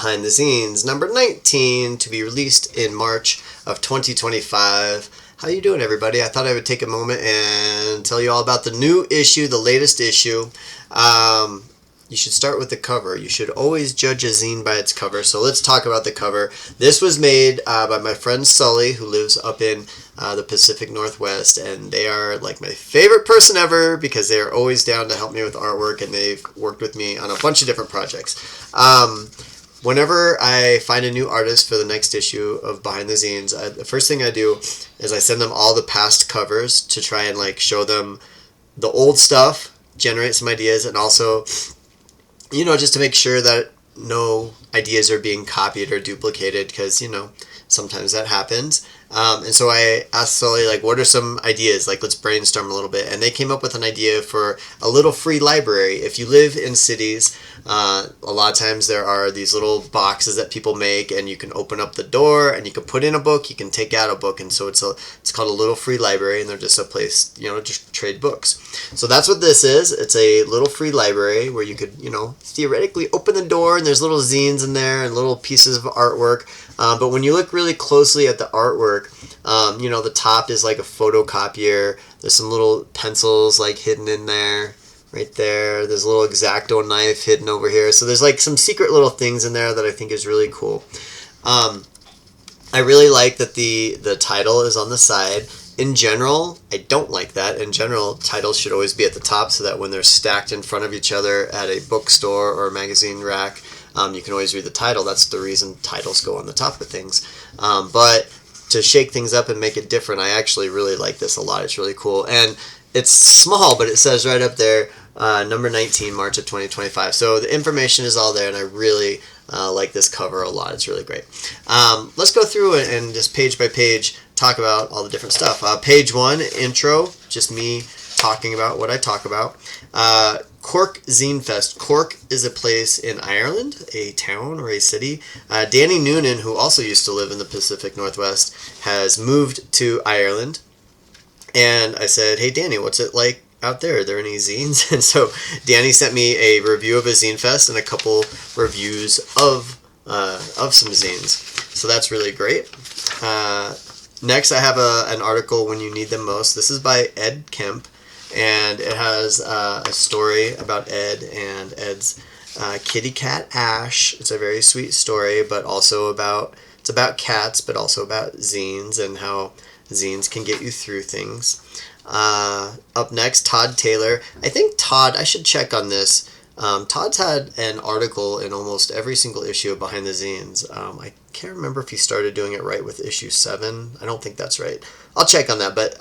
Behind the Zines, number 19, to be released in March of 2025. How you doing, everybody? I thought I would take a moment and tell you all about the new issue, the latest issue. You should start with the cover. You should always judge a zine by its cover. So let's talk about the cover. This was made by my friend Sully, who lives up in the Pacific Northwest, and they are like my favorite person ever because they are always down to help me with artwork, and they've worked with me on a bunch of different projects. Whenever I find a new artist for the next issue of Behind the Zines, the first thing I do is I send them all the past covers to try and like show them the old stuff, generate some ideas, and also, you know, just to make sure that no ideas are being copied or duplicated, because, you know, sometimes that happens. And so I asked Sully, like, what are some ideas? Like, let's brainstorm a little bit. And they came up with an idea for a little free library. If you live in cities, a lot of times there are these little boxes that people make, and you can open up the door and you can put in a book, you can take out a book. And so it's called a little free library, and they're just a place, you know, just trade books. So that's what this is. It's a little free library where you could, you know, theoretically open the door, and there's little zines in there and little pieces of artwork. But when you look really closely at the artwork, you know, the top is like a photocopier. There's some little pencils like hidden in there, right there. There's a little X-Acto knife hidden over here. So there's like some secret little things in there that I think is really cool. I really like that the title is on the side. In general, I don't like that. In general, titles should always be at the top so that when they're stacked in front of each other at a bookstore or a magazine rack, you can always read the title. That's the reason titles go on the top of things. But to shake things up and make it different, I actually really like this a lot. It's really cool. And it's small, but it says right up there, number 19, March of 2025. So the information is all there, and I really like this cover a lot. It's really great. Let's go through and just page by page talk about all the different stuff. Page 1, intro, just me talking about what I talk about. Cork Zine Fest. Cork is a place in Ireland, a town or a city. Danny Noonan, who also used to live in the Pacific Northwest, has moved to Ireland. And I said, hey, Danny, what's it like out there? Are there any zines? And so Danny sent me a review of a Zine Fest and a couple reviews of some zines. So that's really great. Next, I have an article, When You Need Them Most. This is by Ed Kemp. And it has a story about Ed and Ed's kitty cat Ash. It's a very sweet story, but also it's about cats, but also about zines and how zines can get you through things. Up next, Todd Taylor. I think Todd, I should check on this. Todd's had an article in almost every single issue of Behind the Zines. I can't remember if he started doing it right with issue 7. I don't think that's right. I'll check on that, but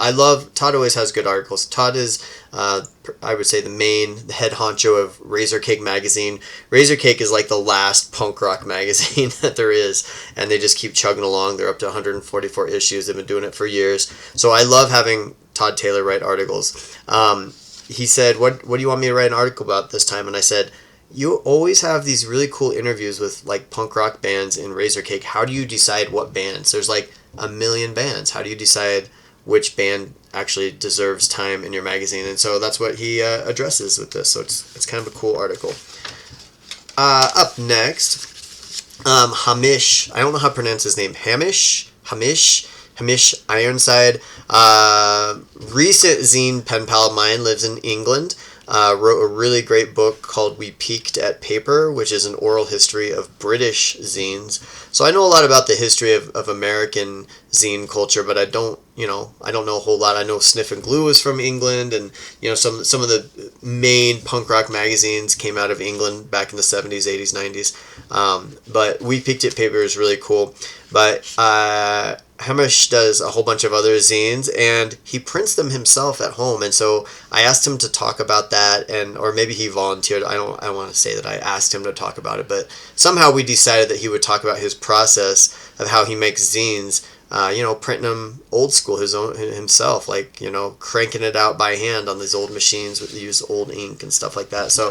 Todd always has good articles. Todd is, I would say, the head honcho of Razor Cake magazine. Razor Cake is like the last punk rock magazine that there is, and they just keep chugging along. They're up to 144 issues. They've been doing it for years. So I love having Todd Taylor write articles. He said, what do you want me to write an article about this time? And I said, you always have these really cool interviews with like punk rock bands in Razor Cake. How do you decide what bands? There's like a million bands. How do you decide which band actually deserves time in your magazine? And so that's what he addresses with this. So it's kind of a cool article. Up next, Hamish. I don't know how to pronounce his name. Hamish Ironside. Recent zine pen pal of mine, lives in England. Wrote a really great book called We Peeked at Paper, which is an oral history of British zines. So I know a lot about the history of American zine culture, but I don't know a whole lot. I know Sniff and Glue is from England, and you know some of the main punk rock magazines came out of England back in the 70s, 80s, 90s. But We Peeked at Paper is really cool. But Hamish does a whole bunch of other zines, and he prints them himself at home. And so I asked him to talk about that, or maybe he volunteered. I don't want to say that I asked him to talk about it, but somehow we decided that he would talk about his process of how he makes zines. Printing them old school, himself, like, cranking it out by hand on these old machines with use old ink and stuff like that. So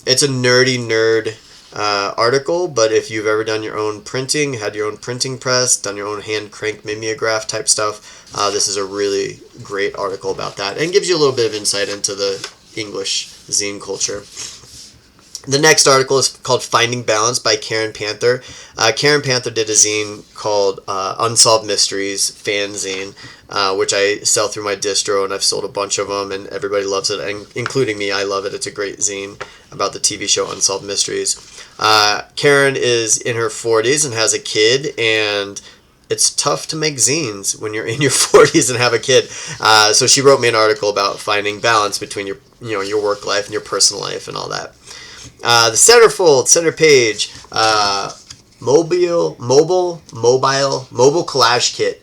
it's a nerd article, but if you've ever done your own printing, had your own printing press, done your own hand crank mimeograph type stuff, this is a really great article about that, and gives you a little bit of insight into the English zine culture. The next article is called Finding Balance by Karen Panther. Karen Panther did a zine called Unsolved Mysteries fanzine, which I sell through my distro, and I've sold a bunch of them, and everybody loves it, and including me. I love it. It's a great zine about the TV show Unsolved Mysteries. Karen is in her 40s and has a kid, and it's tough to make zines when you're in your 40s and have a kid. So she wrote me an article about finding balance between your work life and your personal life and all that. The centerfold, center page, mobile collage kit.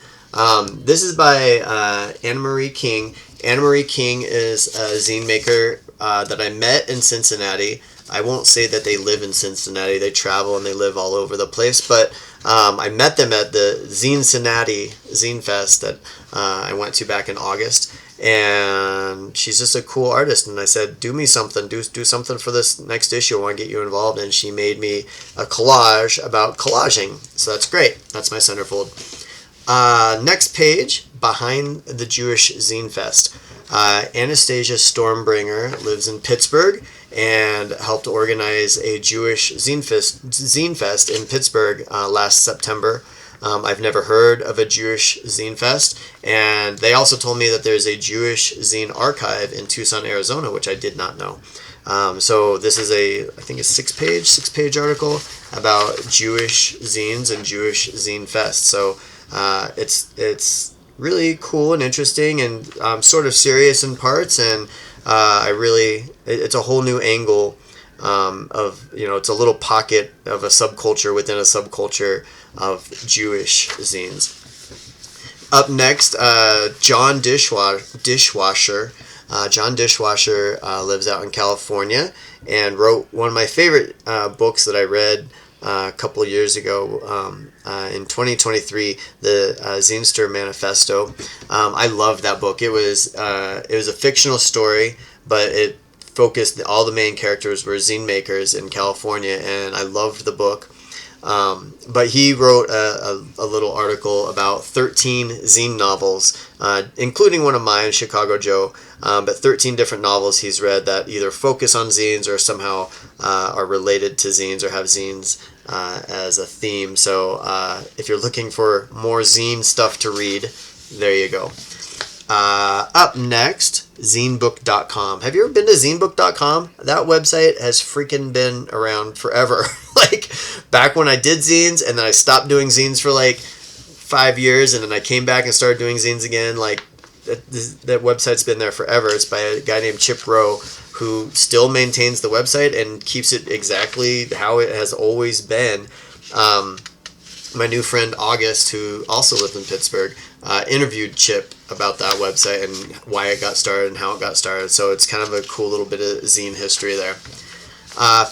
This is by Anna Marie King. Anna Marie King is a zine maker that I met in Cincinnati. I won't say that they live in Cincinnati. They travel and they live all over the place. But I met them at the Cincinnati Zine Fest that I went to back in August. And she's just a cool artist. And I said, do me something. Do something for this next issue. I want to get you involved. And she made me a collage about collaging. So that's great. That's my centerfold. Next page, Behind the Jewish Zine Fest. Anastasia Stormbringer lives in Pittsburgh and helped organize a Jewish Zine Fest in Pittsburgh last September. I've never heard of a Jewish Zine Fest, and they also told me that there's a Jewish Zine Archive in Tucson, Arizona, which I did not know. So this is I think a six-page article about Jewish zines and Jewish Zine Fest. So it's really cool and interesting and sort of serious in parts, and it's a whole new angle of, it's a little pocket of a subculture within a subculture of Jewish zines. Up next, John Dishwasher. John Dishwasher lives out in California and wrote one of my favorite books that I read a couple of years ago in 2023, the Zinester Manifesto. I loved that book. It was a fictional story, but it focused, all the main characters were zine makers in California, and I loved the book. But he wrote a little article about 13 zine novels, including one of mine, Chicago Joe, but 13 different novels he's read that either focus on zines or somehow are related to zines or have zines as a theme. So if you're looking for more zine stuff to read, there you go. Up next, zinebook.com. Have you ever been to zinebook.com? That website has freaking been around forever. Like back when I did zines, and then I stopped doing zines for like 5 years, and then I came back and started doing zines again. Like that website's been there forever. It's by a guy named Chip Rowe, who still maintains the website and keeps it exactly how it has always been. My new friend August, who also lived in Pittsburgh, interviewed Chip about that website and why it got started and how it got started. So it's kind of a cool little bit of zine history there.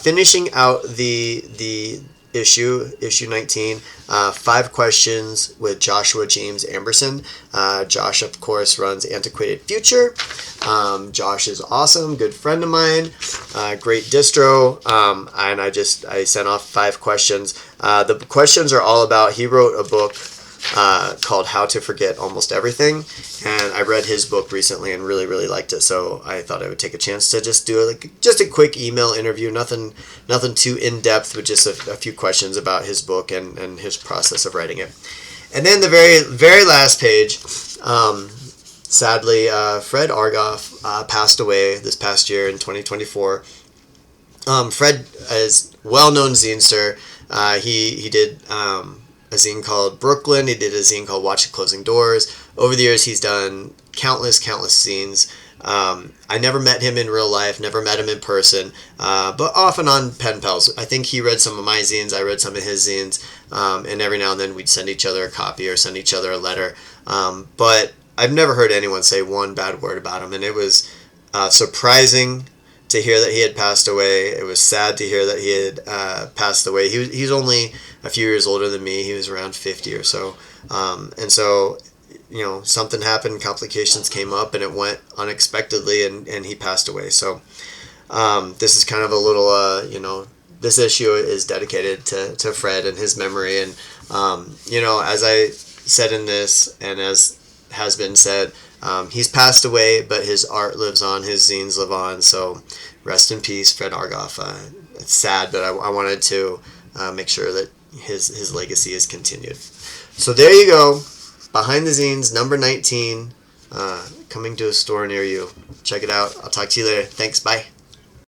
Finishing out the issue 19, 5 questions with Joshua James Amberson. Josh, of course, runs Antiquated Future. Josh is awesome, good friend of mine, great distro, and I sent off 5 questions. The questions are all about, he wrote a book called How to Forget Almost Everything, and I read his book recently and really, really liked it, so I thought I would take a chance to just do just a quick email interview, nothing too in-depth, but just a few questions about his book and his process of writing it. And then the very, very last page, sadly, Fred Argoff passed away this past year in 2024. Fred is well-known zinester. He did a zine called Brooklyn. He did a zine called Watch the Closing Doors. Over the years, he's done countless zines. I never met him in real life, never met him in person, but often on pen pals. I think he read some of my zines, I read some of his zines, and every now and then we'd send each other a copy or send each other a letter. But I've never heard anyone say one bad word about him, and it was surprising to hear that he had passed away. It was sad to hear that he had passed away. He's only a few years older than me. He was around 50 or so. And so, something happened, complications came up, and it went unexpectedly, and he passed away. So this is kind of a little, this issue is dedicated to Fred and his memory. And, as I said in this, and as has been said, he's passed away, but his art lives on, his zines live on. So rest in peace, Fred Argoff. it's sad, but I wanted to make sure that his legacy is continued. So there you go. Behind the Zines, number 19, coming to a store near you. Check it out. I'll talk to you later. Thanks. Bye.